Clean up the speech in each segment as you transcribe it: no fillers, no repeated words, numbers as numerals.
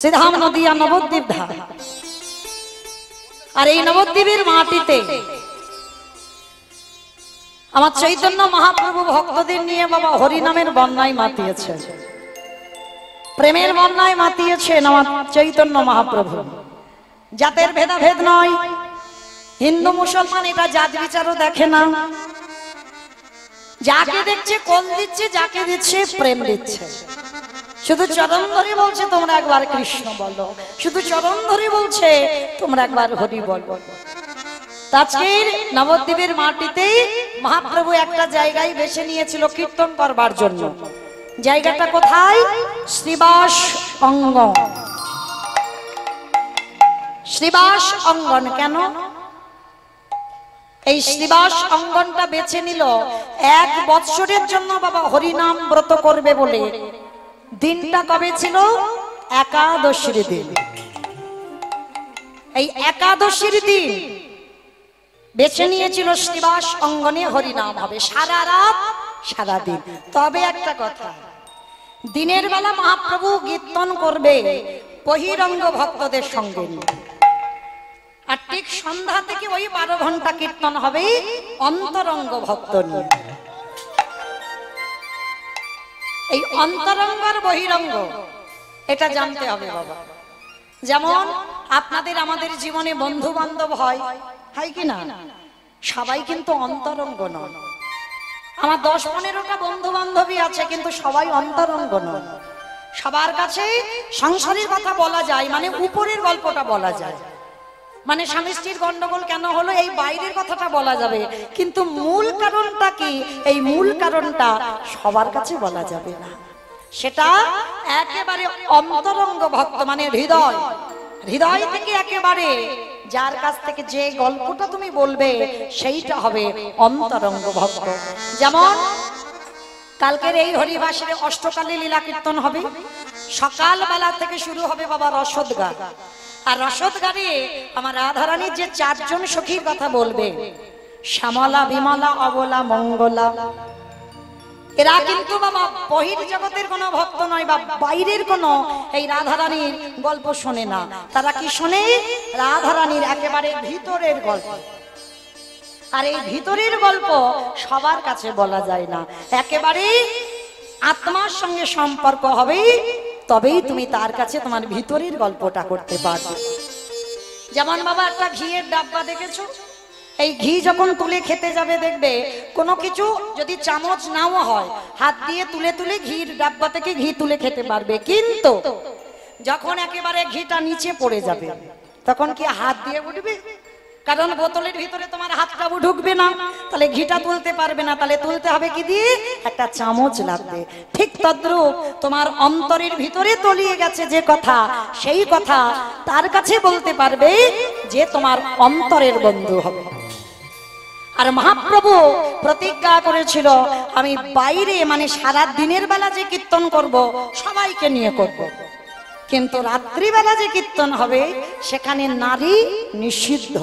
শ্রীধাম নদিয়া নবদ্বীপ ধাম। আর এই নবদ্বীপের মাটিতে আমার চৈতন্য মহাপ্রভু ভক্তদের নিয়ে বাবা হরিনামের বন্যায় মাতিয়েছে, প্রেমের বন্যায় মাতিয়েছেন আমার চৈতন্য মহাপ্রভু। জাতের ভেদাভেদ নয়, হিন্দু মুসলমান এটা জাত বিচারও দেখে না। যাকে দেখছে কোল দিচ্ছে, যাকে দিচ্ছে প্রেম দিচ্ছে। শুধু চরণ ধরে বলছে তোমরা একবার কৃষ্ণ বলো, শুধু চরণ ধরে বলছে তোমরা একবার হরি বলো। আজকের নবদ্বীপের মাটিতে মহাপ্রভু একটা জায়গায় বেছে নিয়েছিল কীর্তন করবার জন্য। জায়গাটা কোথায়? শ্রীবাস অঙ্গন। শ্রীবাস অঙ্গন কেন? এই শ্রীবাস অঙ্গনটা বেছে নিল 1 বৎসরের জন্য বাবা হরিনাম ব্রত করবে বলে। দিনটা কবে ছিল? একাদশীর দিন। এই একাদশীর দিন বেছে নিয়েছিল শ্রীবাস অঙ্গনে হরিনাম হবে, সারা রাত সারা দিন। তবে একটা কথা, দিনের বেলা মহাপ্রভু কীর্তন করবে বহিরঙ্গ ভক্তদের সঙ্গে, আর ঠিক সন্ধ্যা থেকে ওই 12 ঘন্টা কীর্তন হবে অন্তরঙ্গ ভক্ত নিয়ে। এই অন্তরঙ্গ আর বহিরঙ্গ এটা জানতে হবে বাবা। যেমন আপনাদের আমাদের জীবনে বন্ধু বান্ধব হয়, হয় কি না? সবাই কিন্তু অন্তরঙ্গ নয়। আমার 10-15টা বন্ধু বান্ধবী আছে, কিন্তু সবাই অন্তরঙ্গ নয়। সবার কাছে সংসারের কথা বলা যায়, মানে উপরের গল্পটা বলা যায়, মানে স্বামী স্ত্রীর গন্ডগোল কেন হলো এই বাইরের কথাটা বলা যাবে, কিন্তু মূল কারণটা কি এই মূল কারণটা সবার কাছে বলা যাবে না। সেটা একেবারে অন্তরঙ্গ ভক্ত, মানে হৃদয়, হৃদয় থেকে একেবারে যার কাছ থেকে যে গল্পটা তুমি বলবে সেইটা হবে অন্তরঙ্গ ভক্ত। যেমন কালকের এই হরিবাসের অষ্টকালী লীলা কীর্তন হবে, সকালবেলা থেকে শুরু হবে বাবা রসদ গান। আর রসদ গানে আমার রাধারানীর যে 4 জন সখীর কথা বলবে, শ্যামলা, বিমলা, অবলা, মঙ্গলা, এরা কিন্তু বাবা বহির জগতের কোনো ভক্ত নয় বা বাইরের কোনো এই রাধারানীর গল্প শোনে না। তারা কি শোনে? রাধারানীর একেবারে ভিতরের গল্প। আর এই ভিতরের গল্প সবার কাছে বলা যায় না, একেবারে আত্মার সঙ্গে সম্পর্ক হবে, তবেই তুমি তার কাছে তোমার ভিতরের গল্পটা করতে পারবে। যেমন বাবা একটা ঘিয়ের ডাব্বা দেখেছো? এই ঘি যখন তুলে খেতে যাবে দেখবে কোনো কিছু যদি চামচ নাও হয়, হাত দিয়ে তুলে তুলে ঘির ডাব্বা থেকে ঘি তুলে খেতে পারবে। কিন্তু যখন একেবারে ঘিটা নিচে পড়ে যাবে তখন কি হাত দিয়ে উঠবে? কারণ বোতলের ভিতরে তোমার হাতটা ঢুকবে না, তাহলে ঘিটা তুলতে পারবে না। তাহলে তুলতে হবে কি দিয়ে? একটা চামচ লাগবে। ঠিক তদ্রূপ তোমার অন্তরের ভিতরে তলিয়ে গেছে যে কথা, সেই কথা তার কাছে বলতে পারবে যে তোমার অন্তরের বন্ধু হবে। আর মহাপ্রভু প্রতিজ্ঞা করেছিল আমি বাইরে, মানে সারা দিনের বেলা যে কীর্তন করব সবাইকে নিয়ে করব, কিন্তু রাত্রিবেলা যে কীর্তন হবে সেখানে নারী নিষিদ্ধ।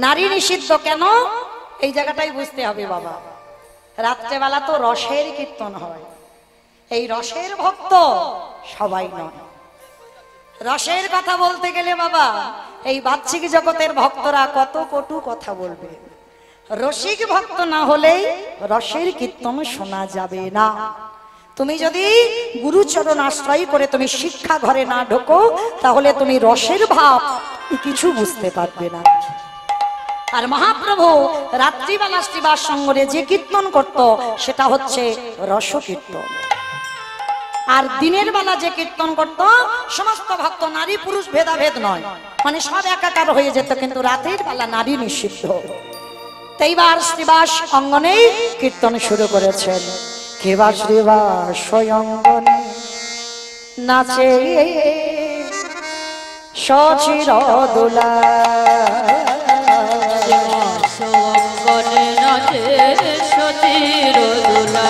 নারী নিষিদ্ধ কেন? এই জায়গাটাই বুঝতে হবে বাবা। রাত্রেবেলা তো রসের কীর্তন হয়, এই রসের ভক্ত সবাই নয়। রসের কথা বলতে গেলে বাবা এই বাহ্যিক জগতের ভক্তরা কত কটু কথা বলবে। রসিক ভক্ত না হলে রসের কীর্তন শোনা যাবে না। তুমি যদি গুরুচরণ আশ্রয় করে তুমি শিক্ষা ঘরে না ঢোকো, তাহলে তুমি রসের ভাব কিছু বুঝতে পারবে না। আর মহাপ্রভু রাত্রিবেলা শ্রীবাস সঙ্গরে যে কীর্তন করত সেটা হচ্ছে রস কীর্তন। আর দিনের বেলা যে কীর্তন করত সমস্ত ভক্ত, নারী পুরুষ ভেদাভেদ নয়, মানে সব একাকার হয়ে যেত, কিন্তু রাতের বেলা নারী নিষিদ্ধ। এইবার শ্রীবাস অঙ্গনে কীর্তন শুরু করেছেন। কেবা শ্রীবাস অঙ্গনে নাচে সচির দোলা, অঙ্গনে নাচে সচির দোলা,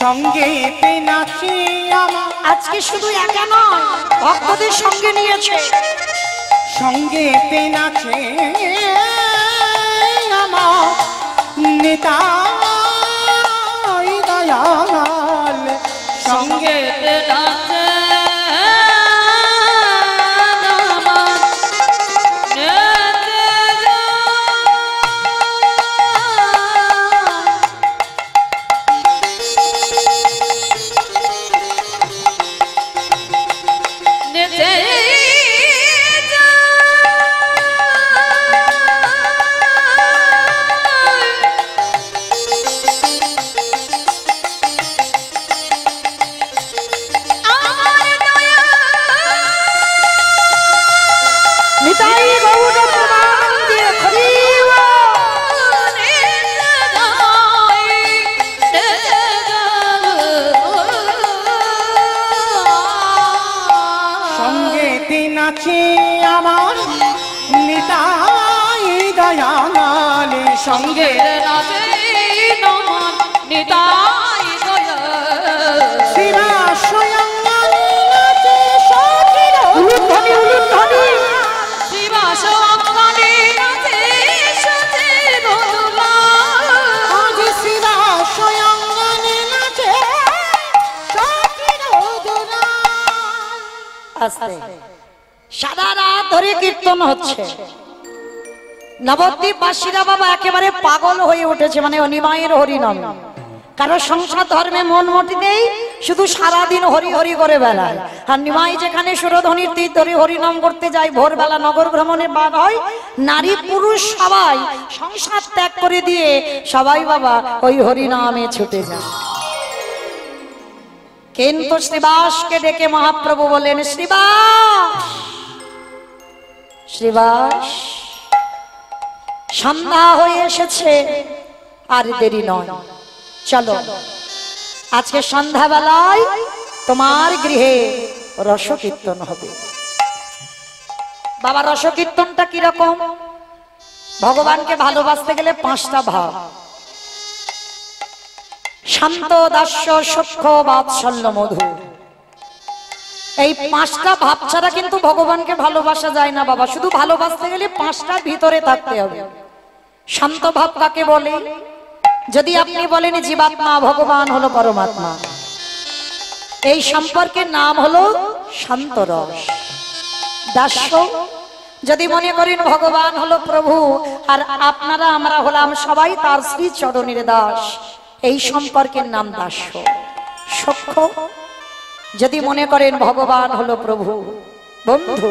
সঙ্গে নাচে আমার। আজকে শুধু একা নয়, ভক্তদের সঙ্গে নিয়েছে। সঙ্গে নাচে আমার নিতাই দয়াল, সঙ্গে নাচে সঙ্গে নাচে নমন নিতাই দয়াল, শিবা স্বয়ং নাচে সখির উলুধ্বনি উলুধ্বনি, শিবা সঙ্গে নাচে সচির দুলাল, আজ শিবা স্বয়ং নাচে সখির দুলাল। আস্তে সারা রাত ধরে কীর্তন হচ্ছে। নবদ্বীপবাসীরা বাবা একেবারে পাগল হয়ে উঠেছে, মানে নিমাইয়ের হরিনাম। কারো সংসার ধর্মে মন মটি নেই, শুধু সারাদিন হরি হরি করে বেড়ায়। আর নিমাই যেখানে সুরধ্বনির তীর ধরে হরিনাম করতে যায়, ভোরবেলা নগর ভ্রমণে বার হয়, নারী পুরুষ সবাই সংসার ত্যাগ করে দিয়ে সবাই বাবা ওই হরিনামে ছুটে যায়। কিন্তু শ্রীবাসকে ডেকে মহাপ্রভু বলেন, শ্রীবাস শ্রীবাস, সন্ধ্যা হয়ে এসেছে, আর দেরি নয়, চলো আজকে সন্ধ্যাবেলায় তোমার গৃহে রসকীর্তন হবে। বাবা রসকীর্তনটা কিরকম? ভগবানকে ভালোবাসতে গেলে 5টা ভাব: শান্ত, দাস্য, সূক্ষ্ম, বাৎসল্য, মধুর। এই 5টা ভাব ছাড়া কিন্তু ভগবানকে ভালোবাসা যায় না বাবা। শুধু ভালোবাসতে গেলে 5টার ভিতরে থাকতে হবে। শান্ত ভাব কাকে বলে? যদি আপনি বলেন জীবাত্মা, ভগবান হলো পরমাত্মা, এই সম্পর্কের নাম হলো শান্ত রস। দাস্য, যদি মনে করেন ভগবান হলো প্রভু আর আপনারা আমরা হলাম সবাই তার শ্রী চরণের দাস, এই সম্পর্কের নাম দাস্য। সূক্ষ্ম, যদি মনে করেন ভগবান হলো প্রভু, বন্ধু,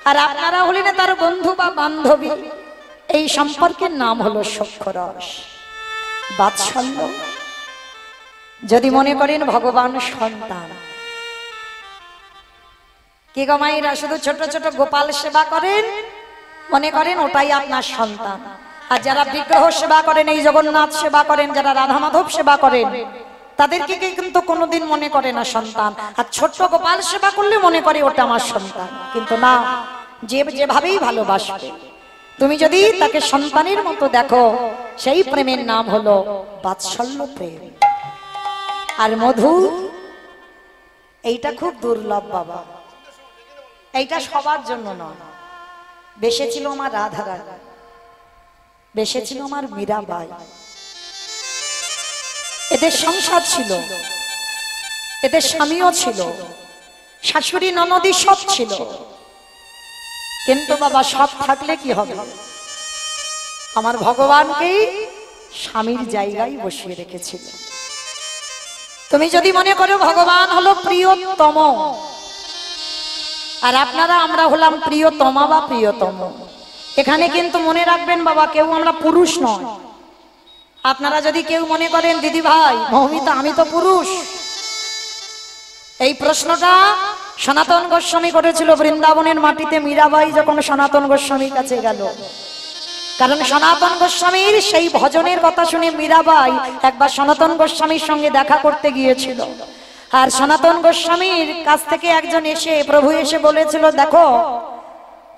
আর আপনারা হলেন তার বন্ধু বা বান্ধবী, এই সম্পর্কের নাম হলো সূক্ষ্ম রস। বাৎসল্য, যদি মনে করেন ভগবান সন্তান। কি গো মায়েরা, শুধু ছোট ছোট গোপাল সেবা করেন, মনে করেন ওটাই আপনার সন্তান। আর যারা বিগ্রহ সেবা করেন, এই জগন্নাথ সেবা করেন, যারা রাধা মাধব সেবা করেন, তাদেরকে কিন্তু কোনোদিন মনে করে না সন্তান। আর ছোট্ট গোপাল সেবা করলে মনে করে ওটা আমার সন্তান। কিন্তু না, যে যেভাবেই ভালোবাসবে, তুমি যদি তাকে সন্তানের মতো দেখো, সেই প্রেমের নাম হলো বাৎসল্য প্রেম। আর মধু, এইটা খুব দুর্লভ বাবা, এইটা সবার জন্য নয়। বেসেছিল আমার রাধারানী, বেসেছিল আমার মীরাবাই, এদের সংসার ছিল, এদের স্বামীও ছিল, শাশুড়ি ননদী সব ছিল। কিন্তু বাবা সব থাকলে কি হবে? আমার ভগবানকেই স্বামীর জায়গায় বসিয়ে রেখেছিল। তুমি যদি মনে করো ভগবান হলো প্রিয়তম, আর আপনারা আমরা হলাম প্রিয়তমা বা প্রিয়তম, এখানে কিন্তু মনে রাখবেন বাবা, কেউ আমরা পুরুষ নয়। আপনারা যদি কেউ মনে করেন দিদি ভাই মৌমিতা আমি তো পুরুষ, এই প্রশ্নটা সনাতন গোস্বামী করেছিল বৃন্দাবনের মাটিতে। মীরাবাই যখন সনাতন গোস্বামীর কাছে গেল, কারণ সনাতন গোস্বামীর সেই ভজনের কথা শুনে মীরাবাই একবার সনাতন গোস্বামীর সঙ্গে দেখা করতে গিয়েছিল। আর সনাতন গোস্বামীর কাছ থেকে একজন এসে, প্রভু এসে বলেছিল, দেখো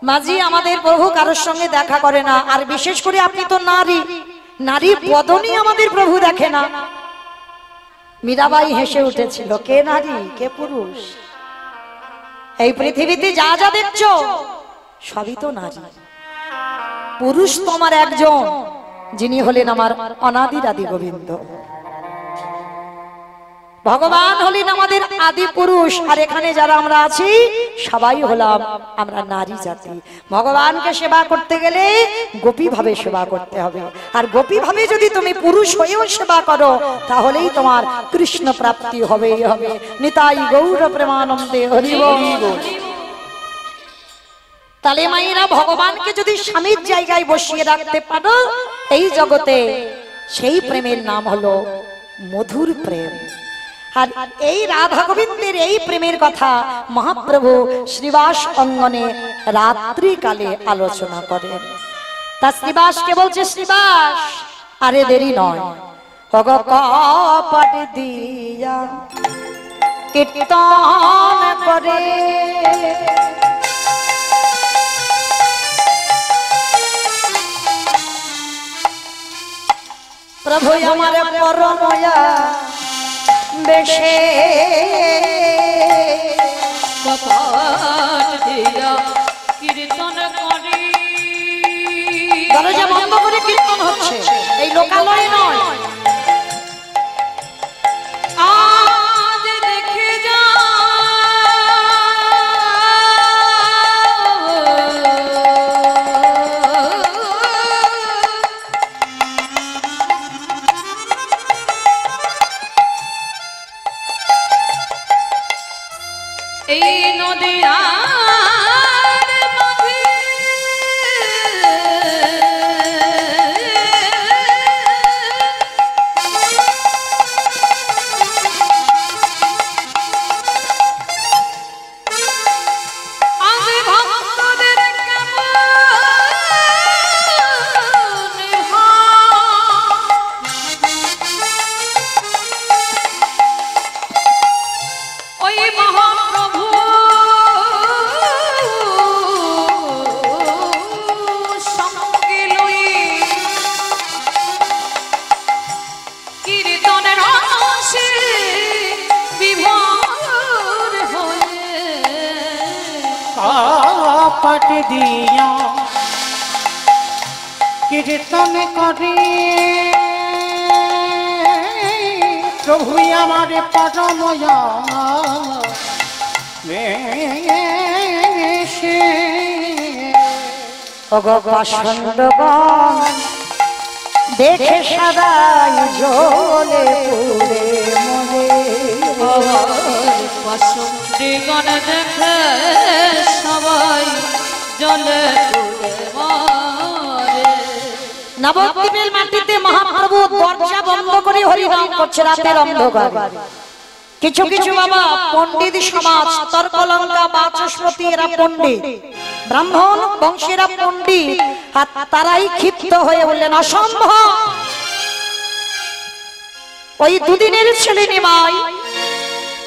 মাঝি, আমাদের প্রভু কারোর সঙ্গে দেখা করে না, আর বিশেষ করে আপনি তো নারী, নারী বদনই আমাদের প্রভু দেখে না। মীরাবাই হেসে উঠেছিল, কে নারী কে পুরুষ? এই পৃথিবীতে যা যা দেখছো সবই তো নারী। পুরুষ তোমার একজন, যিনি হলেন আমার অনাদির আদি গোবিন্দ। ভগবান হলেন আমাদের আদি পুরুষ, আর এখানে যারা আমরা আছি সবাই হলাম আমরা নারী জাতি। ভগবানকে সেবা করতে গেলে গোপী ভাবে সেবা করতে হবে, আর গোপী ভাবে যদি তুমি পুরুষ হয়েও সেবা করো তাহলেই তোমার কৃষ্ণ প্রাপ্তি হবেই হবে। নিতাই গৌর প্রেমানন্দে হরি বল। তাহলে মায়েরা ভগবানকে যদি স্বামীর জায়গায় বসিয়ে রাখতে পারো এই জগতে, সেই প্রেমের নাম হলো মধুর প্রেম। আর এই রাধা গোবিন্দের এই প্রেমের কথা মহাপ্রভু শ্রীবাস অঙ্গনে রাত্রিকালে আলোচনা করেন। তা শ্রীবাসকে বলছে, শ্রীবাস আরে দেরি নয়, কপাট দিয়া কীর্তন করে প্রভু আমার পরময়া বেশে কপাট দিয়া কীর্তন করি। দরজা বন্ধ করে কীর্তন হচ্ছে, এই লোকালয়ে নয়। আজ দেখে যা এই নদীয়ার মাঝে আজ ভক্তদের কেমন ওই মহাপ্রভু সঙ্গে লই কীর্তনের রসে বিভোর হয়ে কপাট দিয়া কীর্তন করে প্রভু আমার পরময়া বেশে পাষণ্ডগণ দেখে সদাই জ্বলে পুড়ে মরে। পাষণ্ডগণ দেখে সবাই জলে পুড়ে মরে। নবদ্বীপের মাটিতে মহাপ্রভু দরজা বন্ধ করে হরিনাম করছে রাতের অন্ধকার। কিছু কিছু বাবা পণ্ডিত সমাজ, তর্কলঙ্কা বাচস্পতি, এরা পণ্ডিত, ব্রাহ্মণ বংশেরা পণ্ডিত, আর তারাই ক্ষিপ্ত হয়ে বললেন অসম্ভব। ওই দুদিনের ছেলে নিমাই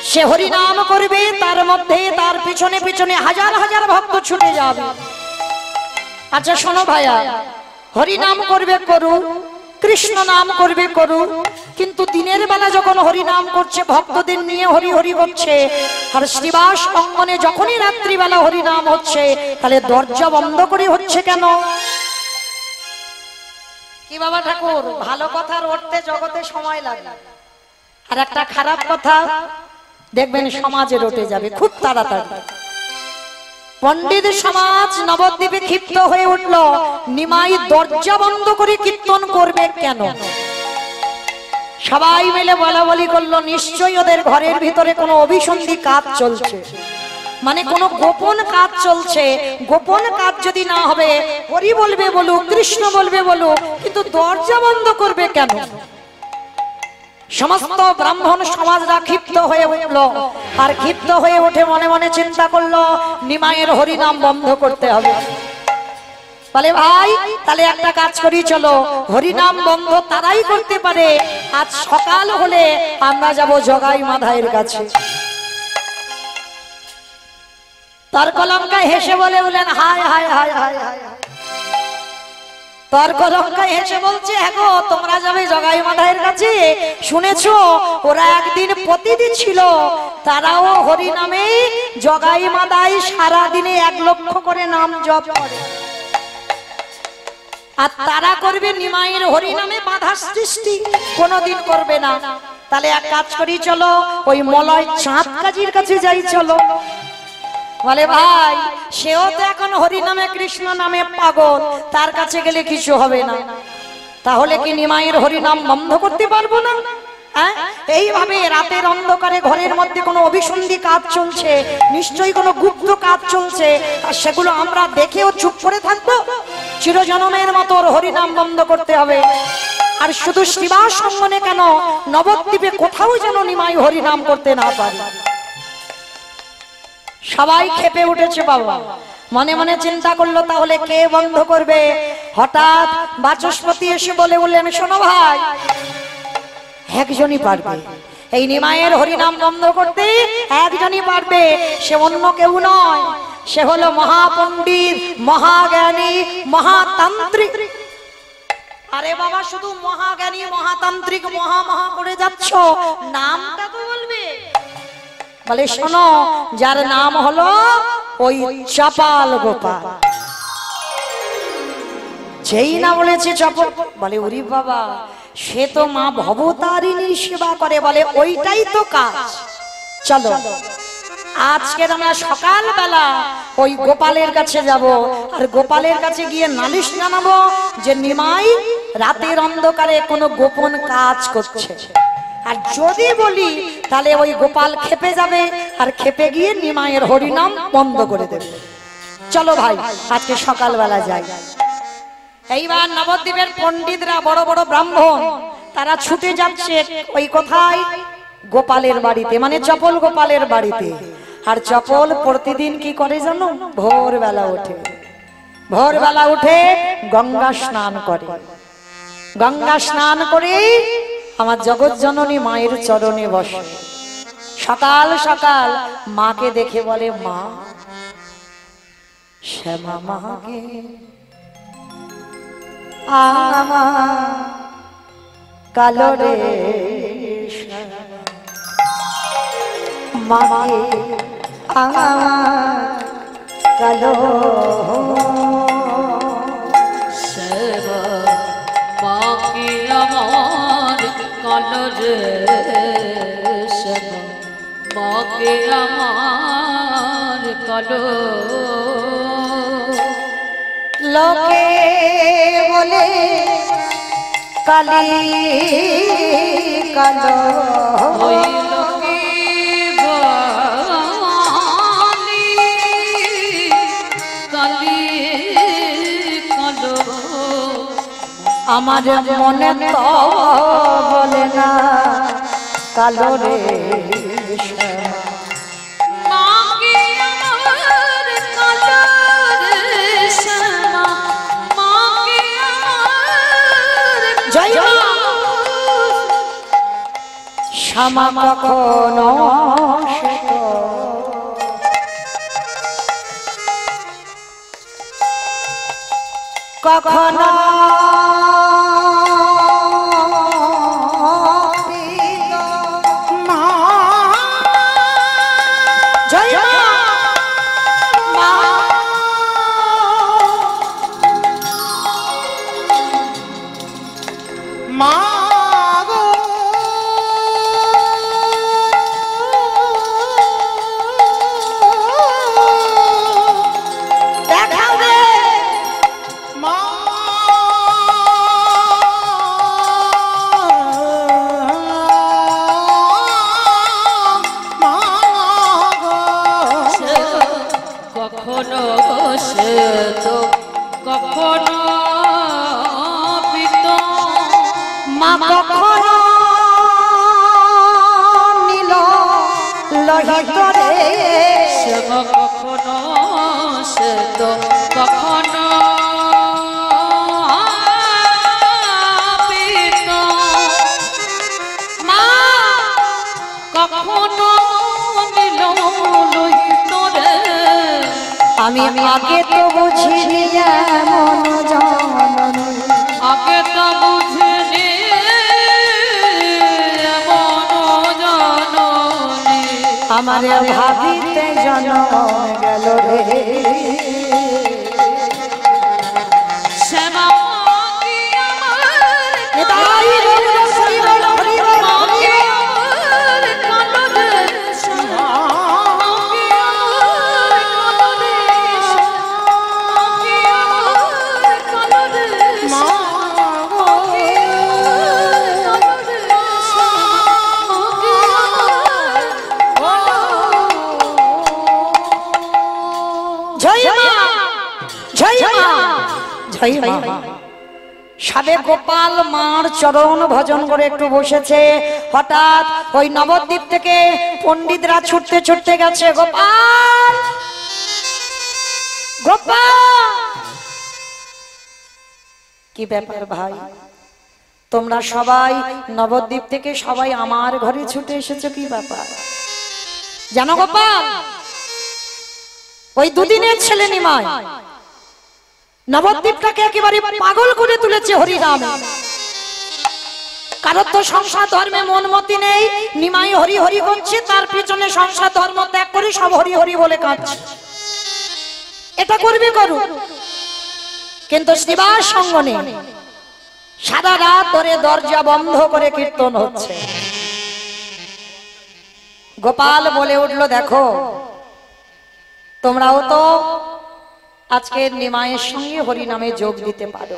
সে হরিনাম করবে, তার মধ্যে তার পিছনে পিছনে হাজার হাজার ভক্ত ছুটে যাবে। আচ্ছা শোনো ভাইয়া, হরিনাম করবে করু, কৃষ্ণ নাম করবে করু, কিন্তু দিনের বেলা যখন হরিনাম করছে ভক্তদের নিয়ে হরি হরি করছে, আর শ্রীবাস অঙ্গনে যখনই রাত্রিবেলা হরিনাম হচ্ছে তাহলে দরজা বন্ধ করে হচ্ছে কেন? কি বাবা ঠাকুর, ভালো কথা রটতে জগতে সময় লাগে, আর একটা খারাপ কথা দেখবেন সমাজে রটে যাবে খুব তাড়াতাড়ি। পণ্ডিত সমাজ নবদ্বীপে ক্ষিপ্ত হয়ে উঠল, নিমাই দরজা বন্ধ করে কীর্তন করবে কেন? সবাই মিলে বলা বলি করলো, নিশ্চয়ই ওদের ঘরের ভিতরে কোনো অভিসন্ধি কাজ চলছে, মানে কোনো গোপন কাজ চলছে। গোপন কাজ যদি না হবে, হরি বলবে বলুক, কৃষ্ণ বলবে বলুক, কিন্তু দরজা বন্ধ করবে কেন? সমস্ত ব্রাহ্মণ সমাজরা ক্ষিপ্ত হয়ে উঠল, আর ক্ষিপ্ত হয়ে উঠে মনে মনে চিন্তা করলো নিমাইয়ের হরিনাম বন্ধ করতে হবে। বলে ভাই তাহলে একটা কাজ করি, চলো হরিনাম বন্ধ তারাই করতে পারে, আজ সকাল হলে আমরা যাব জগাই মাধাইয়ের কাছে। তার কলঙ্কা হেসে বলে বলেন হায় হায় হায় হায় হায়। তর্ক রক্ষা এসে বলছে, হ্যাঁ গো, তোমরা যাবে জগাই মাদায়ের কাছে, শুনেছো ওরা একদিন প্রতিদিন ছিল, তারাও হরি নামে জগাই মাদাই সারা দিনে 1 লক্ষ করে নাম জপ করে, আর তারা করবে নিমাইয়ের হরি নামে বাধা সৃষ্টি, কোনোদিন করবে না। তাহলে এক কাজ করি, চলো ওই মলয় চাঁদ কাজীর কাছে যাই, চলো। বলে ভাই, সেও তো এখন হরি নামে কৃষ্ণ নামে পাগল, তার কাছে গেলে কিছু হবে না। তাহলে কি নিমাইয়ের হরি নাম বন্ধ করতে পারবো না? এইভাবে রাতের অন্ধকারে ঘরের মধ্যে কোনো অভিসন্ধি কাজ চলছে, নিশ্চয়ই কোনো গুপ্ত কাজ চলছে, আর সেগুলো আমরা দেখেও চুপ করে থাকবো? চিরজনমের মতো হরি নাম বন্ধ করতে হবে। আর শুধু শিবাস অঙ্গনে কেন, নবদ্বীপে কোথাও যেন নিমাই হরি নাম করতে না পারে। সবাই খেপে উঠেছে বাবা, মনে মনে চিন্তা করলো তাহলে কে বন্ধ করবে। হঠাৎ বাচস্পতি এসে বলে উঠলেন, শোনো ভাই, একজনই পারবে এই নিমাইয়ের হরিনাম বন্ধ করতে, একজনই পারবে, সে অন্য কেউ নয়, সে হলো মহাপণ্ডিত, মহাজ্ঞানী, মহাতান্ত্রিক। আরে বাবা, শুধু মহাজ্ঞানী মহাতান্ত্রিক মহা মহা করে যাচ্ছ, নামটা তো বলবে। বলে শোনো, যার নাম হলো ওই চপাল গোপাল। যেই না বলেছে চপল, বলে ওরে বাবা, সে তো মা ভবতারিণীর সেবা করে, বলে ওইটাই তো কাজ। চলো আজকের আমরা সকালবেলা ওই গোপালের কাছে যাব, আর গোপালের কাছে গিয়ে নালিশ জানাবো যে নিমাই রাতের অন্ধকারে কোনো গোপন কাজ করছে। আর যদি বলি তাহলে ওই গোপাল খেপে যাবে, আর খেপে গিয়ে নিমাইয়ের হরিনাম বন্ধ করে দেবে। চলো ভাই, আজকে সকালবেলা যাই। এইবার নবদ্বীপের পণ্ডিতরা, বড় বড় ব্রাহ্মণ, তারা ছুটে যাচ্ছে ওই কোথায়, গোপালের বাড়িতে, মানে চপল গোপালের বাড়িতে। আর চপল প্রতিদিন কি করে জানো, ভোরবেলা ওঠে, ভোরবেলা উঠে গঙ্গা স্নান করে, গঙ্গা স্নান করে আমার জগৎ জননী মায়ের চরণে বসে। সকাল সকাল মাকে দেখে বলে, মা, শ্যামা মাকে আমার কালো রে, মাকে আমার কালো, শ্যামা মাকে আমার কালো রে, শ্যামা মাকে আমার কালো। লোকে বলে কালী কালো, ওই লোকে বলে কালী কালো, আমার মনে তো বলে না কালো রে, মাকে আমার কালো রে, শ্যামা মাকে আমার জয় মা। শ্যামা কখনো সে তো কখনো জয় মা, মা গো, দেখাবে মা, মা গো, কখনো সে তো কখনো পিত, মা কখনো নীল লোহিত রে, শ্যামা কখনো সে তো কখনো পিত, মা কখনো নীল লোহিত রে, আমি আগে তো বুঝিনি এমন জননী আগে তো বুঝিনি এমন জাননি আমার ভাবিতে জনম গেল রে শ্যামা কি আমার নিতাই গৌর হরি বল হরি বল হরি বল। আমার কাননে শ্যামা কি আমার কাননে শ্যামা কি আমার কাননে মা গো জয় মা জয় মা জয় মা। সাবে গোপাল মার চরণ ভজন করে একটু বসেছে, হঠাৎ ওই নবদ্বীপ থেকে পণ্ডিতরা ছুটতে ছুটতে গেছে। গোপাল গোপাল, কি ব্যাপার ভাই, তোমরা সবাই নবদ্বীপ থেকে সবাই আমার ঘরে ছুটে এসেছো, কি ব্যাপার? জানো গোপাল, ওই দুদিনের ছেলে নিমাই নবদ্বীপটাকে একেবারে পাগল করে তুলেছে হরিনাম। কারোর তো সংসার ধর্মে মন মতি নেই, নিমাই হরি হরি করছে, তার পিছনে সংসার ধর্ম ত্যাগ করে সব হরি হরি বলে কাঁদছে। এটা করবে করুক, কিন্তু শিবার সঙ্গ নেই। সারা রাত ধরে দরজা বন্ধ করে কীর্তন হচ্ছে। গোপাল বলে উঠলো, দেখো তোমরাও তো আজকের নিমায়ের সঙ্গে হরিনামে যোগ দিতে পারো,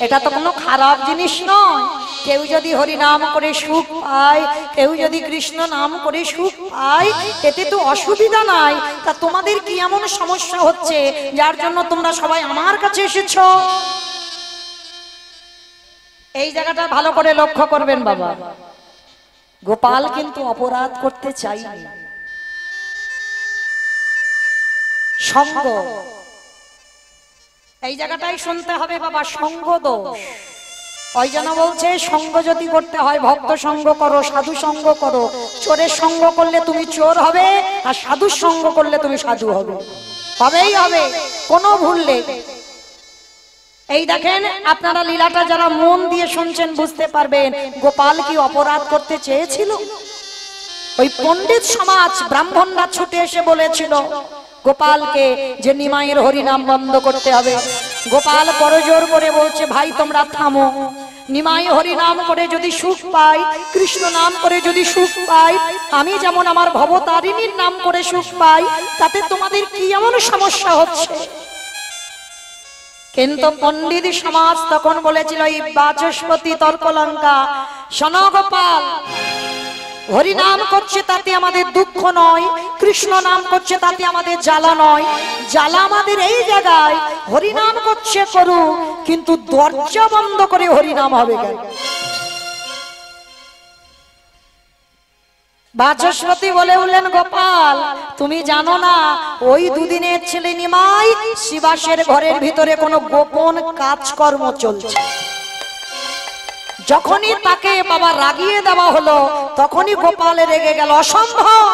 এটা তো কোনো খারাপ জিনিস নয়। কেউ যদি হরিনাম করে সুখ পায়, কেউ যদি কৃষ্ণ নাম করে সুখ পায়, এতে তো অসুবিধা নাই। তা তোমাদের কি এমন সমস্যা হচ্ছে যার জন্য তোমরা সবাই আমার কাছে এসেছো? এই জায়গাটা ভালো করে লক্ষ্য করবেন বাবা। গোপাল কিন্তু অপরাধ করতে চাইনি। সঙ্গ, এই জায়গাটাই শুনতে হবে বাবা, সঙ্গ দোষ। ওই জন্য বলছে সঙ্গ যদি করতে হয় ভক্ত সঙ্গ করো, সাধু সঙ্গ করো। চোরের সঙ্গ করলে তুমি চোর হবে, আর সাধুর সঙ্গ করলে তুমি সাধু হবে, হবেই হবে, কোনো ভুল নেই। এই দেখেন, আপনারা লীলাটা যারা মন দিয়ে শুনছেন বুঝতে পারবেন গোপাল কি অপরাধ করতে চেয়েছিল। ওই পণ্ডিত সমাজ ব্রাহ্মণরা ছুটে এসে বলেছিল গোপালকে যে নিমাইয়ের হরিনাম বন্ধ করতে হবে। গোপাল করজোর করে বলছে, ভাই তোমরা থামো, নিমাই হরিনাম করে যদি সুখ পাই, কৃষ্ণ নাম করে যদি সুখ পাই, আমি যেমন আমার ভবতারিণীর নাম করে সুখ পাই, তাতে তোমাদের কি এমন সমস্যা হচ্ছে? কিন্তু পণ্ডিত সমাজ তখন বলেছিল, এই বাচস্পতি তর্কলঙ্কা, শোনো গোপাল, হরিনাম করছে তাতে আমাদের দুঃখ নয়, কৃষ্ণ নাম করছে তাতে আমাদের জ্বালা নয়। জ্বালা আমাদের এই জায়গায়, হরিনাম করছে করুক, কিন্তু দরজা বন্ধ করে হরিনাম হবে কেন? বাচস্পতি বলে উঠলেন, গোপাল তুমি জানো না ওই দুদিনের ছেলে নিমাই শিবাসের ঘরের ভিতরে কোনো গোপন কাজকর্ম চলছে। যখনই তাকে বাবা রাগিয়ে দেওয়া হলো তখনই গোপাল রেগে গেল। অসম্ভব,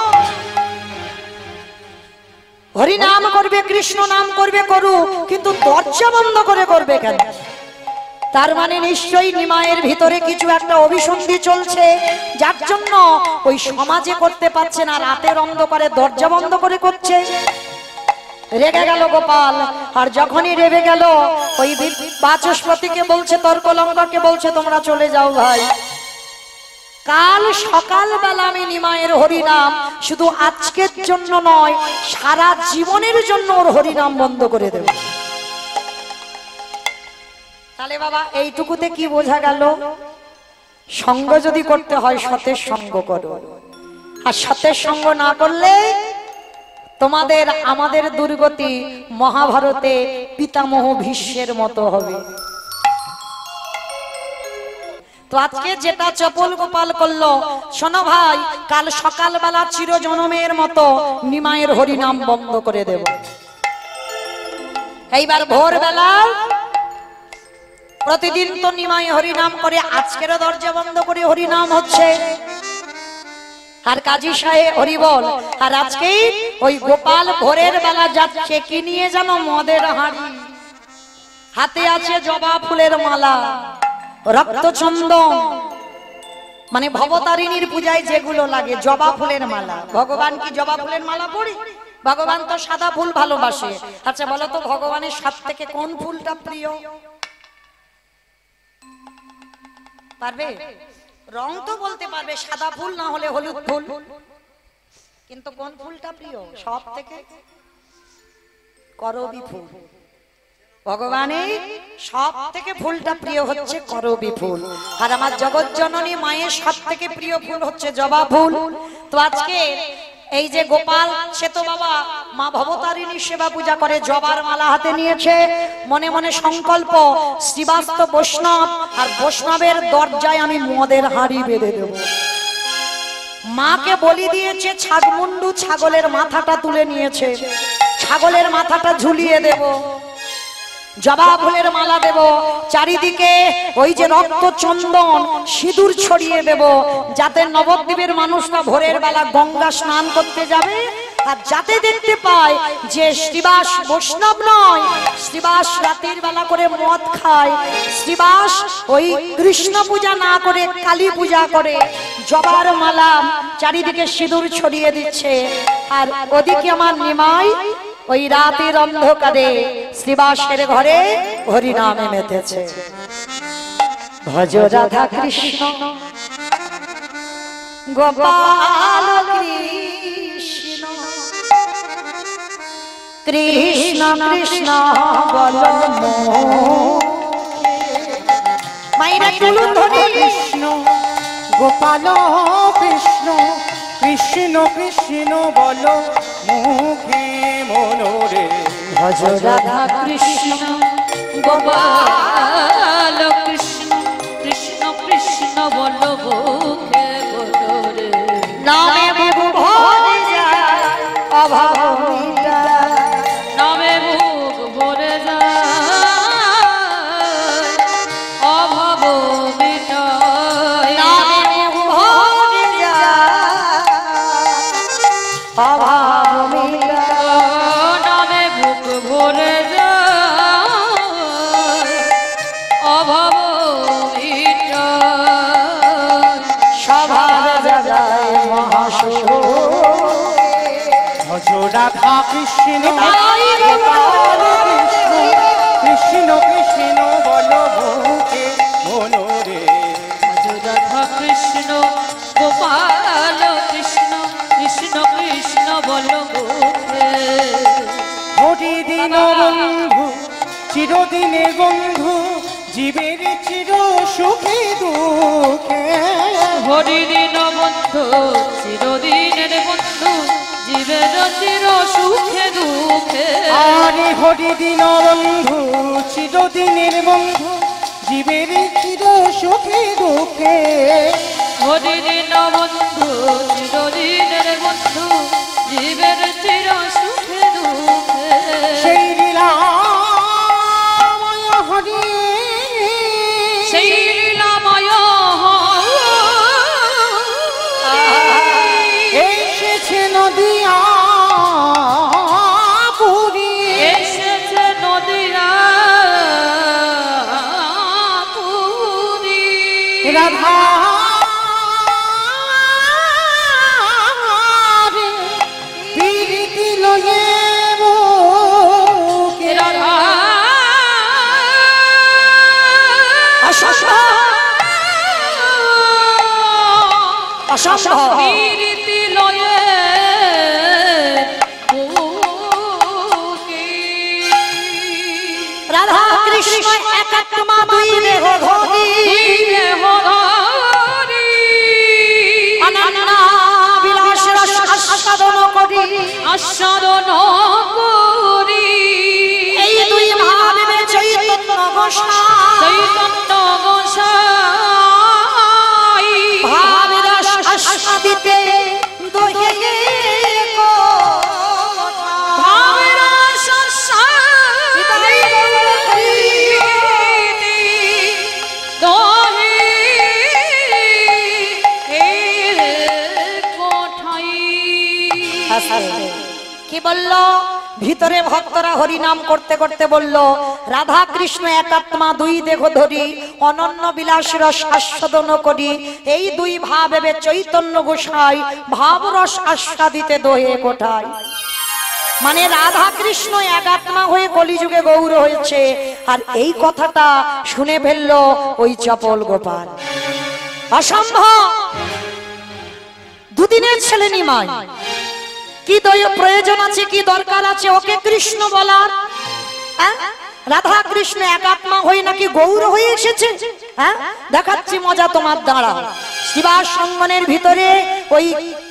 হরিনাম করবে কৃষ্ণ নাম করবে করুক, কিন্তু দরজা বন্ধ করে করবে কেন? তার মানে নিশ্চয়ই নিমায়ের ভিতরে কিছু একটা অভিসন্ধি চলছে, যার জন্য ওই সমাজে করতে পারছে না, রাতের অন্ধকারে দরজা বন্ধ করে করছে। রেগে গেল গোপাল। আর যখনই রেগে গেল ওই বাচস্পতিকে বলছে, তর্কলঙ্কাকে বলছে, তোমরা চলে যাও ভাই, কাল সকাল বেলা আমি নিমায়ের হরিনাম শুধু আজকের জন্য নয়, সারা জীবনের জন্য ওর হরিনাম বন্ধ করে দেব। তাহলে বাবা এইটুকুতে কি বোঝা গেল? সঙ্গ যদি করতে হয় সতের সঙ্গ করো, আর সতের সঙ্গ না করলে তোমাদের আমাদের দুর্গতি মহাভারতে পিতামহ ভীষ্মের মতো হবে। তো আজকে যেটা চপল গোপাল করলো, শোনো ভাই, কাল সকালবেলা চিরজনমের মতো নিমায়ের হরিনাম বন্ধ করে দেব। এইবার ভোরবেলা প্রতিদিন তো নিমাই হরিনাম করে, আজকেরও দরজা বন্ধ করে হরিনাম হচ্ছে। আর কাজী সাহেব হরিবল। আর আজকে ওই গোপাল ভোরের বেলা যাচ্ছে কি নিয়ে, জানো? মদের হাঁড়ি। হাতে আছে জবা ফুলের মালা, রক্তচন্দন, মানে ভবতারিণীর পূজায় যেগুলো লাগে জবা ফুলের মালা। ভগবান কি জবা ফুলের মালা পরি? ভগবান তো সাদা ফুল ভালোবাসে। আচ্ছা বলো তো ভগবানের সব থেকে কোন ফুলটা প্রিয়? পারবে? রং তো বলতে পারবে, সাদা ফুল না হলে হলুদ ফুল, কিন্তু কোন ফুলটা প্রিয় সব থেকে? করবী ফুল। ভগবানের সব থেকে ফুলটা প্রিয় হচ্ছে করবী ফুল। আর আমার জগৎ জননী মায়ের সব থেকে প্রিয় ফুল হচ্ছে জবা ফুল। তো আজকে এই যে গোপাল সে তো বাবা মা ভবতারিণীর সেবা পূজা করে, জবার মালা হাতে নিয়েছে, মনে মনে সংকল্প শ্রীবাস্ত বৈষ্ণব, আর বৈষ্ণবের দরজায় আমি মদের হাঁড়ি বেঁধে দেব। মাকে বলি দিয়েছে ছাগমুন্ডু, ছাগলের মাথাটা তুলে নিয়েছে, ছাগলের মাথাটা ঝুলিয়ে দেব, জবা ফুলের মালা দেব, চারিদিকে ওই যে রক্ত চন্দন সিঁদুর ছড়িয়ে দেব, যাতে নবদ্বীপের মানুষরা ভোরের বেলা গঙ্গা স্নান করতে যাবে আর যাতে দেখতে পায় যে শ্রীবাস বৈষ্ণব নয়, শ্রীবাস রাতের বেলা করে মদ খায়, শ্রীবাস ওই কৃষ্ণ পূজা না করে কালী পূজা করে, জবার মালা চারিদিকে সিঁদুর ছড়িয়ে দিচ্ছে। আর ওদিকে আমার নিমাই ওই রাতের অন্ধকারে শ্রীবাসের ঘরে হরিনামে মেতেছে। ভজ রাধা কৃষ্ণ গোপাল কৃষ্ণ, কৃষ্ণ কৃষ্ণ বল মাইরা তুলুন ধরে কৃষ্ণ গোপাল কৃষ্ণ, কৃষ্ণ কৃষ্ণ বলো মুখে মনোরে। ভজ রাধা কৃষ্ণ গোপাল কৃষ্ণ, কৃষ্ণ কৃষ্ণ বল মুখে বলরে। নামে বুক ভরে যায় অভাব মিটায়, নামে বুক ভরে যায় অভাব মিটায়, নামে বুক ভরে যায় অভাব মিটায়, নামে বুক ভরে যায় অভাব মিটায়। সভার জাগায় মহাসুর। ভজ রাধা কৃষ্ণ তাই গোপাল কৃষ্ণ, কৃষ্ণ কৃষ্ণ বলো মুখে মনোরে। রাধা কৃষ্ণ গোপাল কৃষ্ণ, কৃষ্ণ কৃষ্ণ বল মুখে। হরি দিন বন্ধু চিরদিনের বন্ধু, জীবের চির সুখে দুঃখে। হরিদিন বন্ধু চিরদিনের বন্ধু, জীবের চির সুখে দুঃখে। আরে হরি দিন বন্ধু চিরদিনের বন্ধু, জীবের চির সুখে দুঃখে। হরিদিন বন্ধু চিরদিনের বন্ধু, জীবের চির সুখে দুঃখে। সেই লীলাময় হরি, সেই লীলাময় এসেছে নদিয়া পুরী, এসেছে নদিয়া পুরী। রাধা রে প্রীতি লয়ে বুকে। রাধা অসম্ভব প্রীতি লয়ে বুকে। রাধা কৃষ্ণ একাত্মা দুই দেহ ধরি, অনন্য বিলাস রস আস্বাদন করি, আস্বাদন করি। এই দুই ভাবে চৈতন্য গোসাই, চৈতন্য গোসাই ভাবে রস আস্বাদিতে দোহে ভাবের সসাদিতে দহে কোঠাই। কি বলল? ভিতরে ভক্তরা হরি নাম করতে করতে বলল, রাধা কৃষ্ণ একাত্মা দুই দেহ ধরি, অনন্য বিলাস রস আস্বাদন করি, এই দুই ভাব এবে চৈতন্য গোসাই, ভাব রস আস্বাদিতে দোহে কোঠায়। মানে রাধা কৃষ্ণ একাত্মা হয়ে কলিযুগে গৌর হয়েছে, আর এই কথাটা শুনে ফেললো ওই চপল গোপাল। অসম্ভব, দুদিনের ছেলে নিমাই, কি প্রয়োজন আছে, কি দরকার আছে ওকে কৃষ্ণ বলার? রাধা কৃষ্ণ একাত্মা হয়ে নাকি গৌর হয়ে এসেছে। দেখাচ্ছি মজা তোমার দ্বারা। শিবাস সঙ্গনের ভিতরে ওই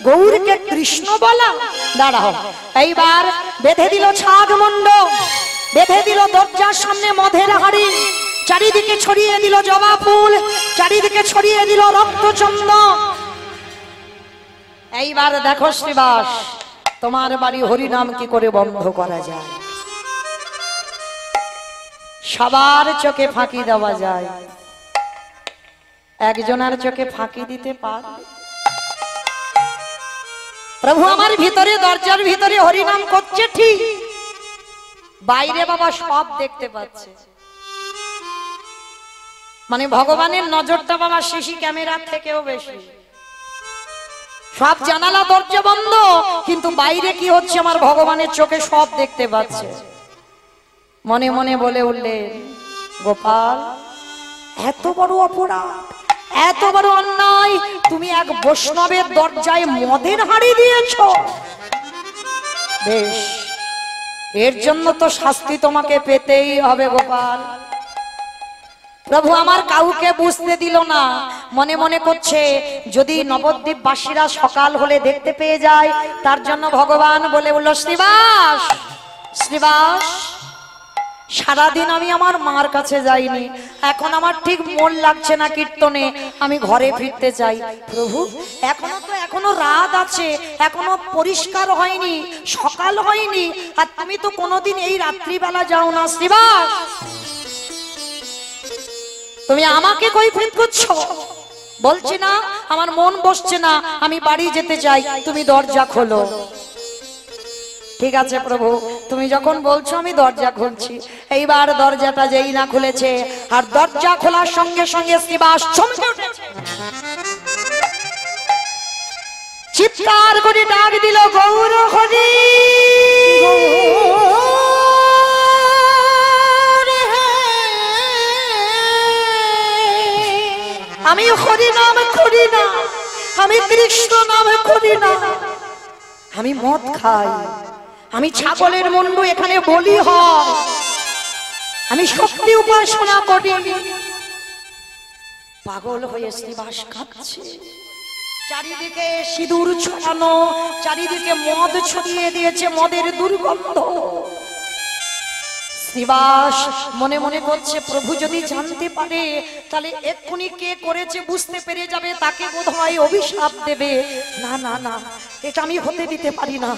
গৌরকে কৃষ্ণ বলা, দাঁড়াও। এইবার বেঁধে দিল ছাগ মুন্ড, বেঁধে দিল দরজার সামনে মধের হাড়ি, চারিদিকে ছড়িয়ে দিল জবা ফুল, চারিদিকে ছড়িয়ে দিল রক্তচন্দন। এইবার দেখো শ্রীবাস, তোমার বাড়ি হরিনাম কি করে বন্ধ করা যায়? সবার চোখে ফাঁকি দেওয়া যায়, একজনের চোখে ফাঁকি দিতে পারে? প্রভু আমার ভিতরে, দরজার ভিতরে হরিনাম করছে ঠিক, বাইরে বাবা সব দেখতে পাচ্ছে। মানে ভগবানের নজরটা বাবা সিসি ক্যামেরার থেকেও বেশি। সব জানালা দরজা বন্ধ, কিন্তু বাইরে কি হচ্ছে আমার ভগবানের চোখে সব দেখতে পাচ্ছে। মনে মনে বলে উঠলেন, গোপাল এত বড় অপরাধ, এত বড় অন্যায়, তুমি এক বৈষ্ণবের দরজায় মদের হাঁড়ি দিয়েছো। বেশ, এর জন্য তো শাস্তি তোমাকে পেতেই হবে গোপাল। প্রভু আমার কাউকে বুঝতে দিল না, মনে মনে করছে যদি নবদ্বীপবাসীরা সকাল হলে দেখতে পেয়ে যায়, তার জন্য ভগবান বলে বলল, শ্রীবাস, শ্রীবাস, সারাদিন আমি আমার মার কাছে যাইনি, এখন আমার ঠিক মন লাগছে না কীর্তনে, আমি ঘরে ফিরতে চাই। প্রভু এখনো রাত আছে, এখনো পরিষ্কার হয়নি, সকাল হয়নি, আর তুমি তো কোনোদিন এই রাত্রিবেলা যাও না। শ্রীবাস, তুমি আমাকে কৈফিয়ত করছো? বলছি না আমার মন বসছে না, আমি বাড়ি যেতে চাই, তুমি দরজা খোলো। ঠিক আছে প্রভু, তুমি যখন বলছো আমি দরজা খুলছি। এইবার দরজাটা যেই না খুলেছে, আর দরজা খোলার সঙ্গে সঙ্গে শ্রীবাস চমকে উঠেছে, চিৎকার করে ডাক দিল, গৌর হরি। আমি হরি নাম করি না, আমি কৃষ্ণ নাম করি না, আমি মদ খাই, আমি ছাগলের মুন্ডু এখানে বলি হয়, আমি শক্তি উপাসনা করি। পাগল হয়ে শ্রীবাস কাঁদছে, চারিদিকে সিঁদুর ছড়ানো, চারিদিকে মদ ছড়িয়ে দিয়েছে, মদের দুর্গন্ধ। শ্রীবাস মনে মনে করছে, প্রভু যদি জানতে পারে তাহলে এক্ষুনি কে করেছে বুঝতে পেরে যাবে, তাকে বোধহয় অভিশাপ দেবে। না না না, এটা আমি হতে দিতে পারি না,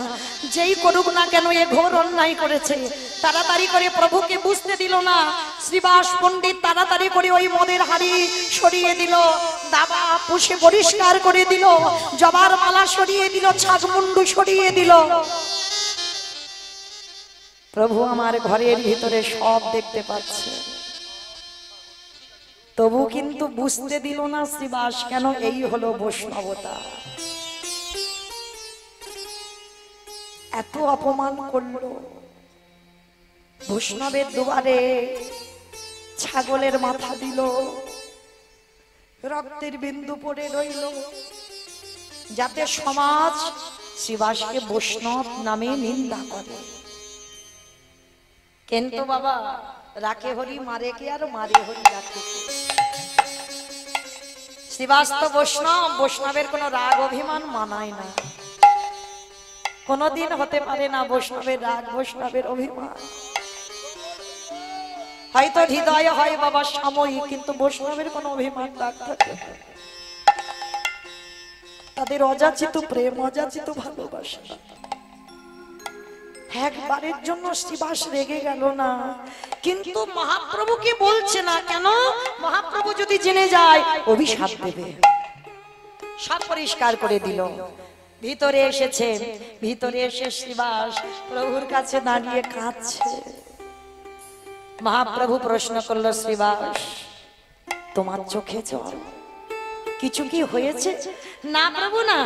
যেই করুক না কেন এ ঘোর অন্যায় করেছে। তাড়াতাড়ি করে প্রভুকে বুঝতে দিল না। শ্রীবাস পণ্ডিত তাড়াতাড়ি করে ওই মদের হাড়ি সরিয়ে দিল, দাবা পুষে পরিষ্কার করে দিল, জবার মালা সরিয়ে দিল, ছাগমুন্ডু সরিয়ে দিল। প্রভু আমার ঘরের ভিতরে সব দেখতে পাচ্ছে, তবু কিন্তু বুঝতে দিল না শ্রীবাস কেন এই হলো বৈষ্ণবতা। এত অপমান করলো, বৈষ্ণবের দুয়ারে ছাগলের মাথা দিল, রক্তের বিন্দু পড়ে রইল, যাতে সমাজ শ্রীবাসকে বৈষ্ণব নামে নিন্দা করে। কিন্তু বাবা, রাখে হরি মারে কে, আর মারে হরি রাখে। শ্রীবাস তো বৈষ্ণব, বৈষ্ণবের কোন রাগ অভিমান মানায় না, কোনদিন হতে পারে না বৈষ্ণবের রাগ, বৈষ্ণবের অভিমান। হয়তো হৃদয় হয় বাবা সাময়িক, কিন্তু বৈষ্ণবের কোন অভিমান রাগ থাকে, তাদের অযাচিত প্রেম, অযাচিত ভালোবাসা। একবারের জন্য শ্রীবাস রেগে গেল না, কিন্তু মহাপ্রভুকে বলছে না কেন, মহাপ্রভু যদি জেনে যায় অভিশাপ দেবে। সব পরিষ্কার করে দিল। ভিতরে এসেছে, ভিতরে এসে শ্রীবাস প্রভুর কাছে দাঁড়িয়ে কাঁদছে। মহাপ্রভু প্রশ্ন করলো, শ্রীবাস তোমার চোখে জল, কিছু কি হয়েছে? না প্রভু না,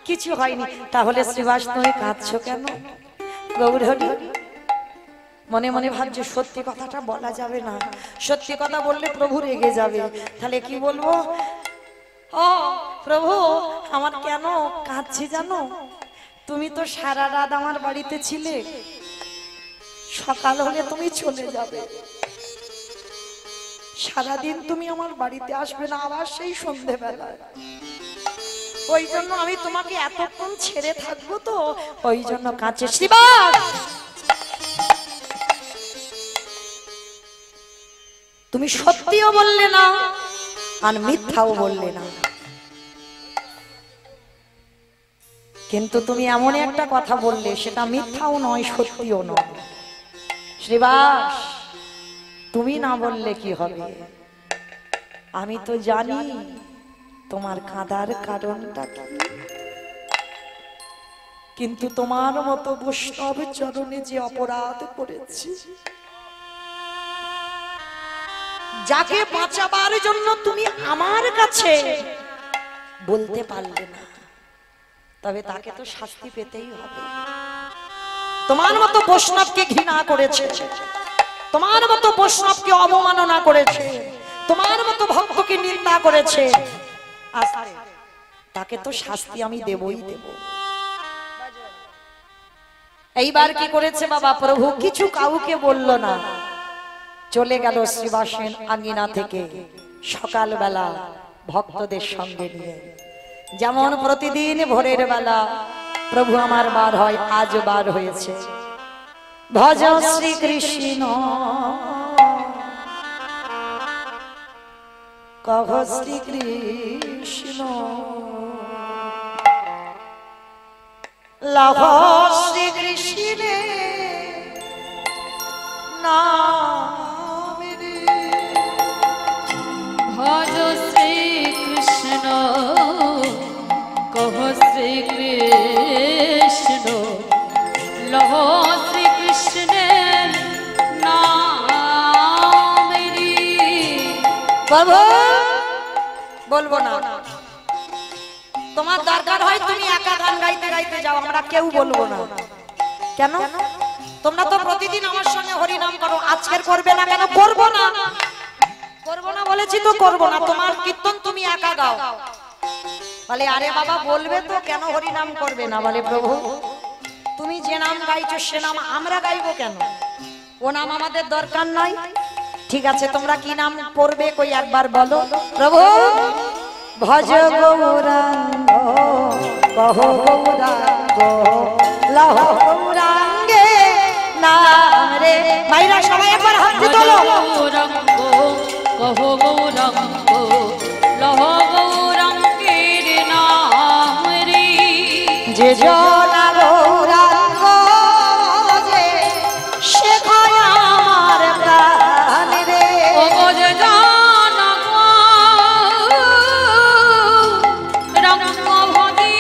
কিছু হয়নি। তাহলে শ্রীবাস তুমি কাঁদছো কেন? গৌরহরি মনে মনে ভাবছে সত্যি কথাটা বলা যাবে না, সত্যি কথা বললে প্রভু রেগে যাবে। তাহলে কি বলবো? ও প্রভু, আমার কেন কাঁদছি জানো? তুমি তো সারা রাত আমার বাড়িতে ছিলে, সকাল হলে তুমি চলে যাবে, সারাদিন তুমি আমার বাড়িতে আসবে না, আবার সেই সন্ধেবেলায়। ওই জন্য আমি তোমাকে এতক্ষণ ছেড়ে থাকবো, তো ওই জন্য কাঁদছে। শ্রীবাস তুমি সত্যিও বললে না আর মিথ্যাও বললে না, কিন্তু তুমি এমন একটা কথা বললে সেটা মিথ্যাও নয় সত্যিও নয়। শ্রীবাস তুমি না বললে কি হবে? আমি তো জানি তোমার কাঁদার কারণটা কি, কিন্তু তোমার মতো বৈষ্ণব চরণে যে অপরাধ করেছি, যাকে বাঁচাবার জন্য তুমি আমার কাছে বলতে পারলে না, তবে তাকে তো শাস্তি পেতেই হবে। তোমার মতো বৈষ্ণবকে ঘৃণা করেছে, তোমার মতো বৈষ্ণবকে অবমাননা করেছে, তোমার মতো ভক্তকে নিন্দা করেছে, তাকে তো শাস্তি আমি দেবই দেব। এইবার কি করেছে বাবা প্রভু? কিছু কাউকে বলল না, চলে গেল শ্রীবাসের আঙ্গিনা থেকে সকালবেলা ভক্তদের সঙ্গে নিয়ে। যেমন প্রতিদিন ভোরের বেলা প্রভু আমার বার হয়, আজ বার হয়েছে। ভজ শ্রীকৃষ্ণ কহ শ্রীকৃষ্ণ, লহ শ্রীকৃষ্ণে নাম রে। ভজ শ্রীকৃষ্ণ কহ শ্রীকৃষ্ণ, লহ শ্রীকৃষ্ণের নাম রে। প্রভু বলবো না, তোমার দরকার হয় তুমি একা গান গাইতে গাইতে যাও, আমরা কেউ বলবো না। কেন? তোমরা তো প্রতিদিন আমার সঙ্গে হরিনাম করো, আজকের করবে না কেন? করবো না, করবো না বলেছি তো করবো না। তোমার কীর্তন তুমি একা গাও। বলে আরে বাবা বলবে তো, কেন হরিনাম করবে না? বলে প্রভু তুমি যে নাম গাইছো সে নাম আমরা গাইবো কেন? ও নাম আমাদের দরকার নাই। ঠিক আছে, তোমরা কি নাম পড়বে কই একবার বলো। প্রভু ভজ গৌরাঙ্গ কহ গৌরাঙ্গ, লহ গৌরাঙ্গে নাম রে। ভাইরা সবাই একবার হাত তোলো। গৌরাঙ্গ কহ গৌরাঙ্গ, লহ গৌরাঙ্গের নাম রে। যে জনা গৌরাঙ্গ যে শেখায় আমার প্রাণ রে। ও যে জানা রঙ্গ ভজি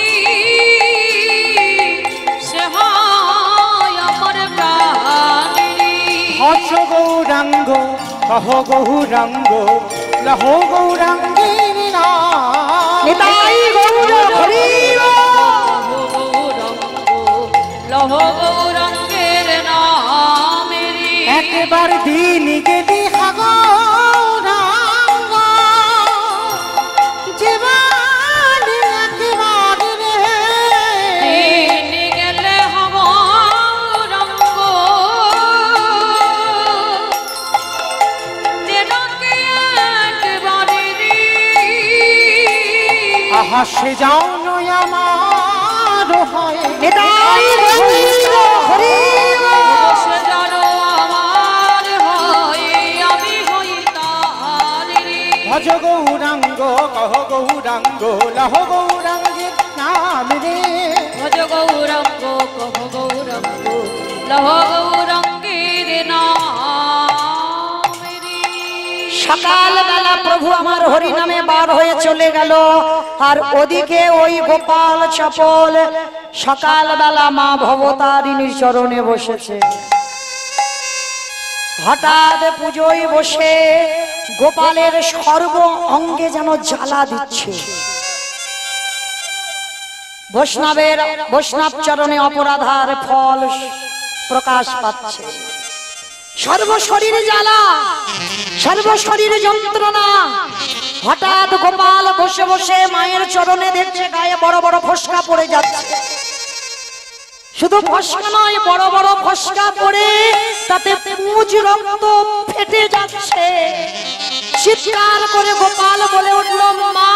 সে হয় আমার প্রাণ রে। ভজ গৌরাঙ্গ কহ গৌরাঙ্গ, লহ গৌরাঙ্গের নাম। নিতাই গৌর হরি লহ গৌরাঙ্গের নাম রে। একবার দিন গেলি গৌরাঙ্গ, জীবন একবার রে। দিন গেলে হব রঙ্গ, যেটাকে একবারে রে। আহা সে যাও নয় আমার হয়, নিতাই গৌর হরি সে জানো আমার হয়, আমি হই তার রে। ভজ গৌরাঙ্গ কহ গৌরাঙ্গ, লহ গৌরাঙ্গের নাম রে। ভজ গৌরাঙ্গ কহ গৌরাঙ্গ, লহ গৌরাঙ্গের নাম রে। সকালবেলা প্রভু আমার হরি নামে বার হয়ে চলে গেল, আর ওদিকে ওই গোপাল চপল সকালবেলা মা ভবতারিণীর চরণে বসেছে। হঠাৎ পুজোয় বসে গোপালের সর্ব অঙ্গে যেন জ্বালা দিচ্ছে। বৈষ্ণব চরণে অপরাধার ফল প্রকাশ পাচ্ছে। সর্বশরীরে জ্বালা, সর্বশরীরে যন্ত্রণা। হঠাৎ গোপাল বসে বসে মায়ের চরণে দেখছে গায়ে বড় বড় ফোসকা পড়ে যাচ্ছে। শুধু ফোসকা নয়, বড় বড় ফোসকা পড়ে তাতে পুঁজ রক্ত ফেটে যাচ্ছে। চিৎকার করে গোপাল বলে উঠল, মা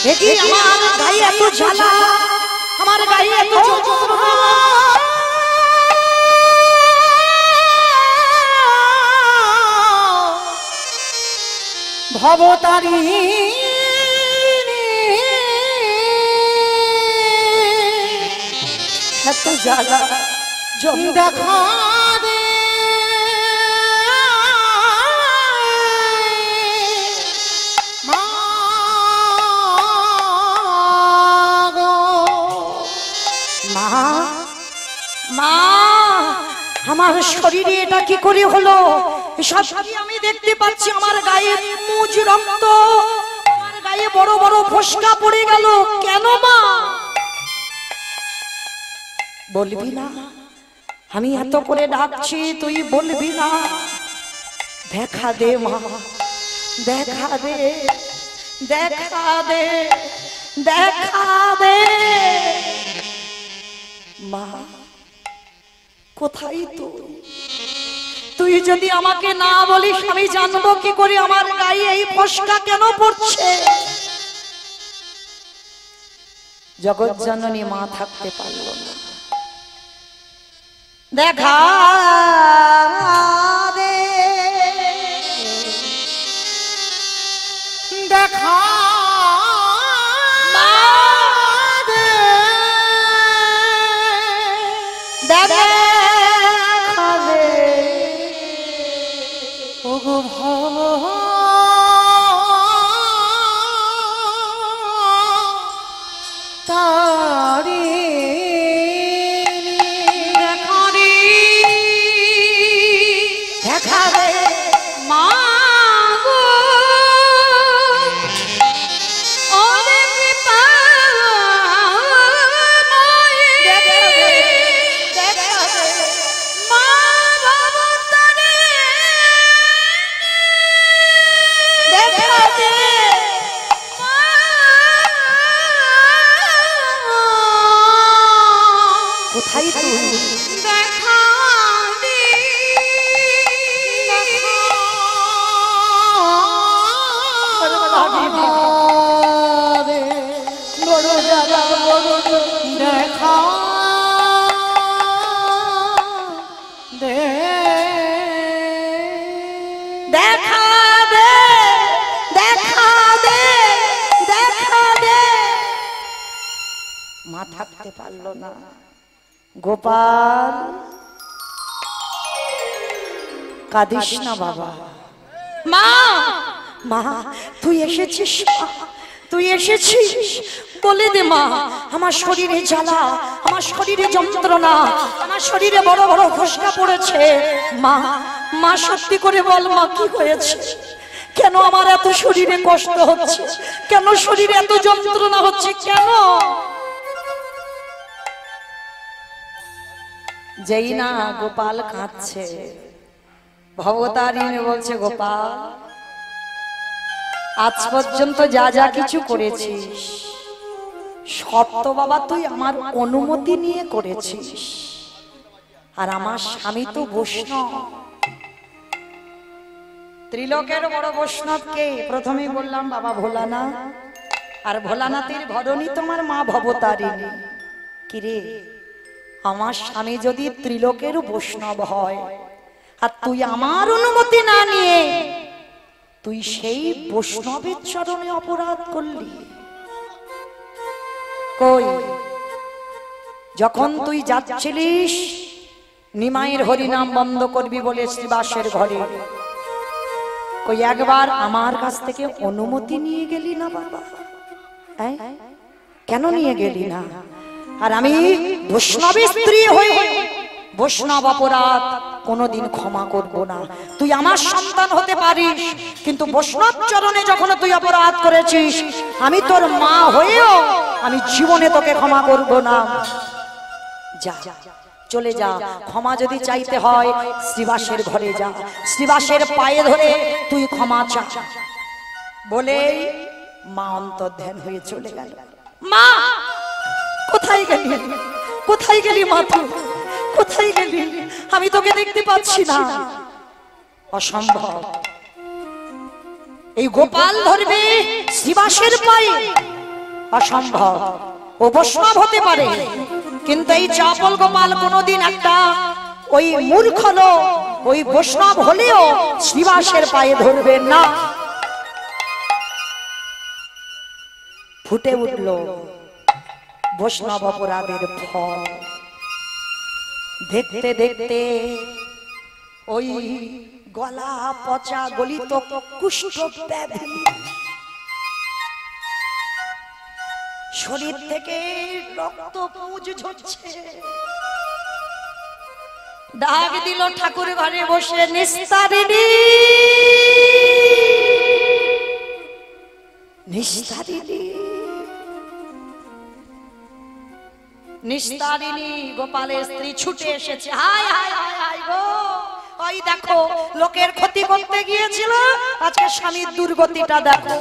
দেখি আমার গায়ে এত জ্বালা, আমার গায়ে এত যন্ত্রণা। ভবতারিণী এত জ্বালা দেখা দে, মা আমার শরীরে এটা কি করে হলো? সব আমি দেখতে পাচ্ছি আমার গায়ে মুজ রক্ত, আমার গায়ে বড় বড় ফোসকা পড়ে গেল, কেন মা? বলবি না? আমি এত করে ডাকছি, তুই বলবি না? দেখা দে মা, দেখা দে, দেখা দে, দেখা দে মা। কোথায় তুই? তুই যদি আমাকে না বলিস আমি জানবো কি করে আমার গায়ে এই ফোসকা কেন পড়ছে? জগজ্জননী মা থাকতে পারল না। দেখা দে, দেখা দে, দেখা দে ওগো কোথায় তুই? দেখা দে, দেখা দে, দেখা দে, দেখা দে, দেখা দে। মা থাকতে পারলো না। গোপাল কাঁদিস না বাবা। মা, মা তুই এসেছিস, তুই এসেছিস, বলে দে মা। আমার শরীরে জ্বালা, আমার শরীরে যন্ত্রণা, আমার শরীরে বড় বড় ফোসকা পড়েছে। মা, মা সত্যি করে বল মা কি হয়েছে? কেন আমার এত শরীরে কষ্ট হচ্ছে? কেন শরীরে এত যন্ত্রণা হচ্ছে? কেন? যেই না গোপাল কাঁদছে, ভবতারিণী বলছে, গোপাল আজ পর্যন্ত যা যা কিছু করেছিস সব তো বাবা তুই আমার অনুমতি নিয়ে করেছিস, আর আমার স্বামী তো বৈষ্ণব, ত্রিলোকের বড় বৈষ্ণবকে প্রথমে বললাম বাবা ভোলানাথ, আর ভোলানাথের ঘরণী তোমার মা ভবতারিণী। কিরে, আমার স্বামী যদি ত্রিলোকের বৈষ্ণব হয় আর তুই আমার অনুমতি না নিয়ে তুই সেই বৈষ্ণবের চরণে অপরাধ করলি, কই যখন তুই যাচ্ছিলিস নিমাইয়ের হরিনাম বন্ধ করবি বলে শ্রীবাসের ঘরে, ওই একবার আমার কাছ থেকে অনুমতি নিয়ে গেলি না বাবা? কেন নিয়ে গেলি না? আর আমি বৈষ্ণব স্ত্রী হয়ে বৈষ্ণব অপরাধ কোনোদিন ক্ষমা করব না। তুই আমার সন্তান হতে পারিস, কিন্তু বৈষ্ণব চরণে যখন তুই অপরাধ করেছিস, আমি তোর মা হয়েও আমি জীবনে তোকে ক্ষমা করব না। যা, চলে যা। ক্ষমা যদি চাইতে হয় শ্রীবাসের ঘরে যা, শ্রীবাসের পায়ে ধরে তুই ক্ষমা চা। বলেই মা অন্তর্ধান হয়ে চলে গেল। মা কোথায় গেলি? কোথায় গেলি মা? তুই কোথায় গেলি? আমি তোকে দেখতে পাচ্ছি না। অসম্ভব। এই গোপাল ধরবে শ্রীবাসের পায়ে? অসম্ভব। ও বৈষ্ণব হতে পারে, কিন্তু এই চাপল গোপাল কোনোদিন একটা ওই মূর্খ লোক, ওই বৈষ্ণব হলেও শ্রীবাসের পায়ে ধরবে না। ফুটে উঠল বৈষ্ণব অপরাধের ফল। দেখতে দেখতে ওই গলা পচা গলিত কুষ্ঠ ব্যাধি শরীর থেকে রক্ত পুঁজ ঝরছে। ডাক দিল ঠাকুর ঘরে বসে, নিস্তারিণী নিস্তারিণী নিস্তারিণী। গোপালের স্ত্রী ছুটে এসেছে। হায় হায় হায় হায় গো, ওই দেখো লোকের ক্ষতি করতে গিয়েছিল, আজকে স্বামীর দুর্গতিটা দেখো।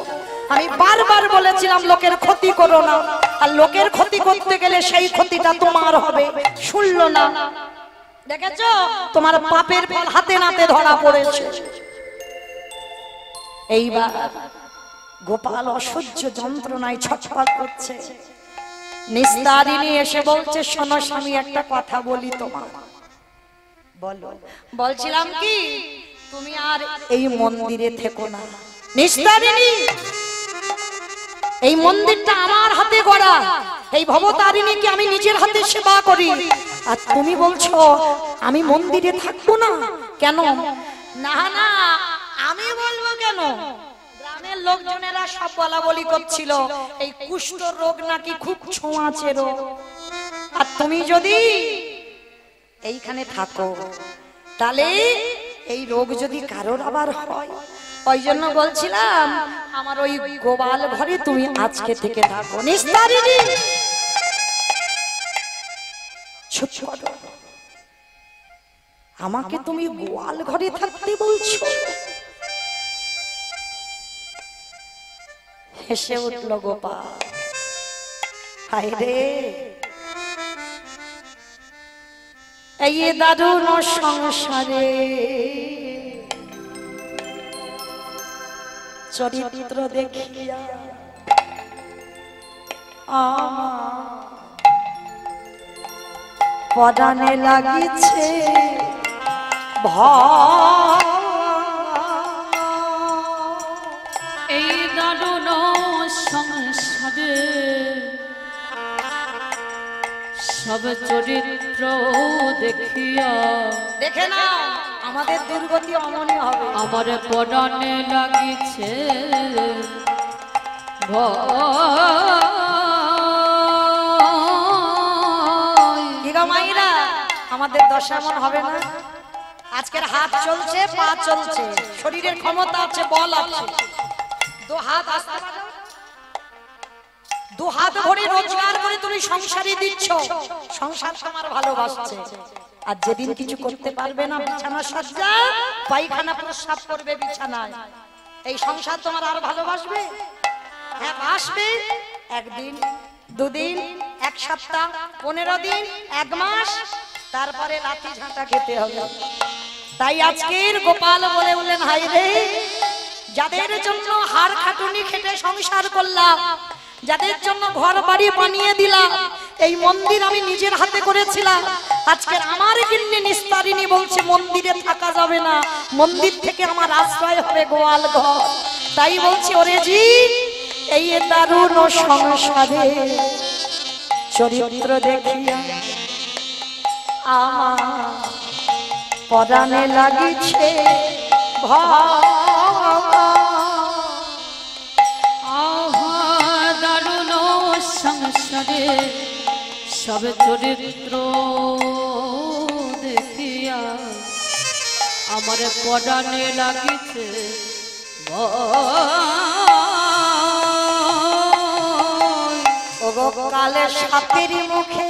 আমি বারবার বলেছিলাম লোকের ক্ষতি করো না, আর লোকের ক্ষতি করতে গেলে সেই ক্ষতিটা তোমার হবে, শুনলো না। দেখেছো তোমার পাপের ফল হাতে নাতে ধরা পড়েছে। এইবার গোপাল অসহ্য যন্ত্রণায় ছটফট করছে। নিস্তারিণী এসে বলছে, শোনো স্বামী, একটা কথা বলি তোমার। বলো। বলছিলাম কি, তুমি আর এই মন্দিরে থেকো না। নিস্তারিণী, এই মন্দিরটা আমার হাতে গড়া, এই ভবতারিণীকে আমি নিজের হাতে সেবা করি, আর তুমি বলছো আমি মন্দিরে থাকবো না কেন? না না, আমি বলবো কেন? গ্রামের লোকজনেরা সব বলা বলি করছিল এই কুষ্ঠ রোগ নাকি খুব ছোঁয়াচে রোগ, আর তুমি যদি এইখানে থাকো তাহলে এই রোগ যদি কারোর আবার হয়, ওই জন্য বলছিলাম আমার ওই গোপাল ঘরে তুমি আজকে থেকে থাকো। নিস্তারিণী, চুপ করো। আমাকে তুমি গোয়াল ঘরে থাকতে বলছো? হেসে উঠল গোপাল। হায় রে, এই দারুণ সংসারে চরিত্র দেখিয়া পরাণে লাগিছে ভয়। এই দারুণ সংসারে সব চরিত্র দেখিয়া, দেখে না আমাদের দুর্গতি অমনি হবে। আমার পরাণে লাগিছে মাইরা, আমাদের দশা এমন হবে না। আজকের হাত চলছে, পা চলছে, শরীরের ক্ষমতা আছে, বল আছে, দু হাত আসতে পারো, দু হাত ভরে রোজগার করে তুমি সংসারে দিচ্ছ, সংসার তোমার ভালোবাসছে। আর যেদিন কিছু করতে পারবে না, বিছানা সজ্জা, পায়খানা প্রস্রাব করবে বিছানায়, এই সংসার তোমার আর ভালোবাসবে? হ্যাঁ বাসবে। একদিন, দুদিন, এক সপ্তাহ, 15 দিন, 1 মাস, তারপরে লাঠি ঝাঁটা খেতে হবে। তাই আজকের গোপাল বলে বললেন, হাই রে, যাদের জন্য হাড় খাটুনি খেটে সংসার করলাম, যাদের জন্য ঘর বাড়ি বানিয়ে দিলাম, এই মন্দির আমি নিজের হাতে করেছিলাম, আজকের আমার গিন্নি নিস্তারিণী বলছে মন্দিরে থাকা যাবে না, মন্দির থেকে আমার আশ্রয় হবে গোয়াল ঘর। তাই বলছি ওরে জি, এই দারুণ সংসারে চরিত্র দেখিয়া আমার পরাণে লাগিছে আহা দারুণ সংসারে সব চরিত্র দেখিয়া আমার পরাণে লাগিছে ভয়। কালে সাপের মুখে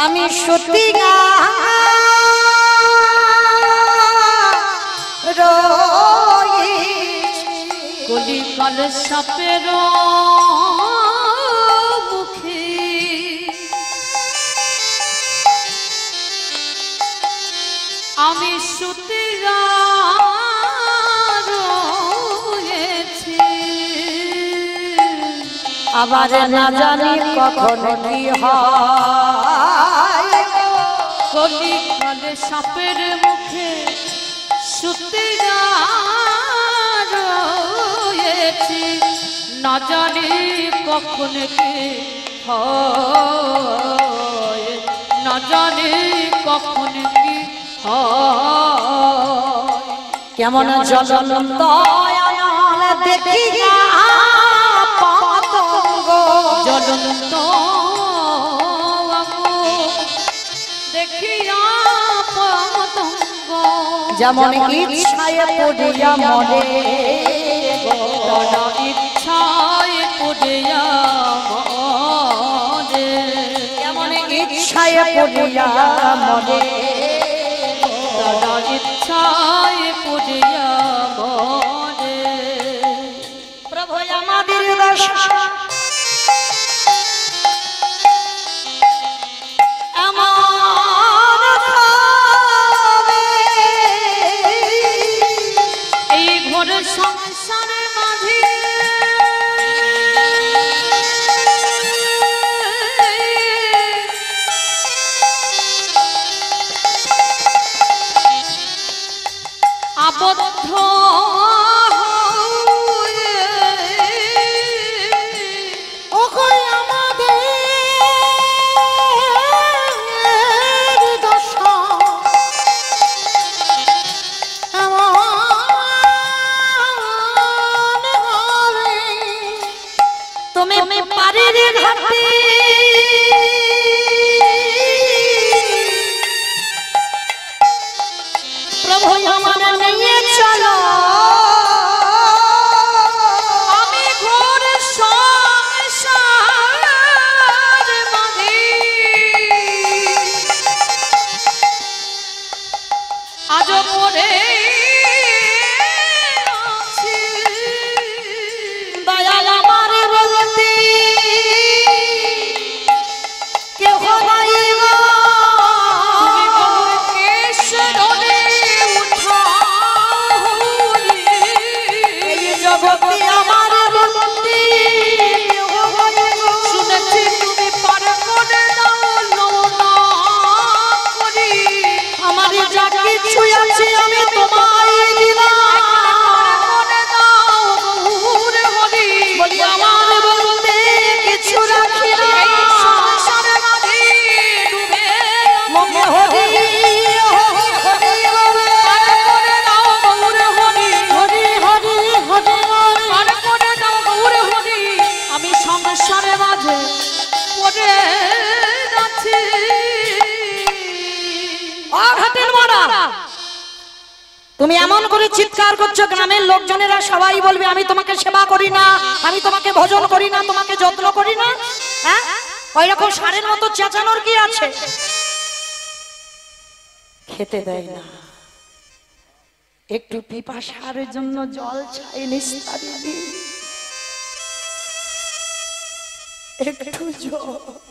আমি সত্যি কলিকাল সাপের মুখে আমি সত্যি রয়েছি। আবার না জানি কখন কি হয় কলিকাল সাপের মুখে সত্যি রয়েছি, না জানি কখন কি হয়, না জানি কখন কি হয়। কেমন জ্বলন্ত আয়াল দেখিয়া পতঙ্গ জ্বলন্ত দেখিয়া পতঙ্গ যেমন ইচ্ছায় পড়িয়া মরে তারা ইচ্ছায় পড়িয়া মরে, যেমন ইচ্ছায় পড়িয়া মরে তারা ইচ্ছায় পড়িয়া মরে। প্রভু আমাদের দশা এই ঘোর সংসারের মাঝে আবদ্ধ তুমি পারের ঘাটে প্রভু আমার নিয়ে চলো আমি ঘোর সংসার মাঝে আজ পড়ে আছি। দয়াল আমার বলতে কেহ নাই গো তুমি গৌর কেশরে উঠাওনি। এই জগতে আমার বলতে কেহ নাই গো শুনেছি তুমি পার করে দাও লোনা করি। আমার যা কিছু আছে আমি তোমায় দিলাম করে দাও গৌর হরি। বলি আমার বলতে কিছু রাখি না এই সংসারের মাঝে ডুবে মনে হরি হরি হরি বলে পার করে দাও গৌর হরি। হরি হরি হরি পার করে দাও গৌর হরি। আমি সংসারের মাঝে পড়ে যাচ্ছি। ঘাটের মারা তুমি এমন করে চিৎকার করছো গ্রামের লোকজনেরা সবাই বলবে আমি তোমাকে সেবা করি না, আমি তোমাকে ভজন করি না, তোমাকে যত্ন করি না। হ্যাঁ ওই রকম ষাঁড়ের মতো চেঁচানোর কি আছে? খেতে দেয় না, একটু পিপাসার জন্য জল চাই নিস্তারি দি, একটু জল।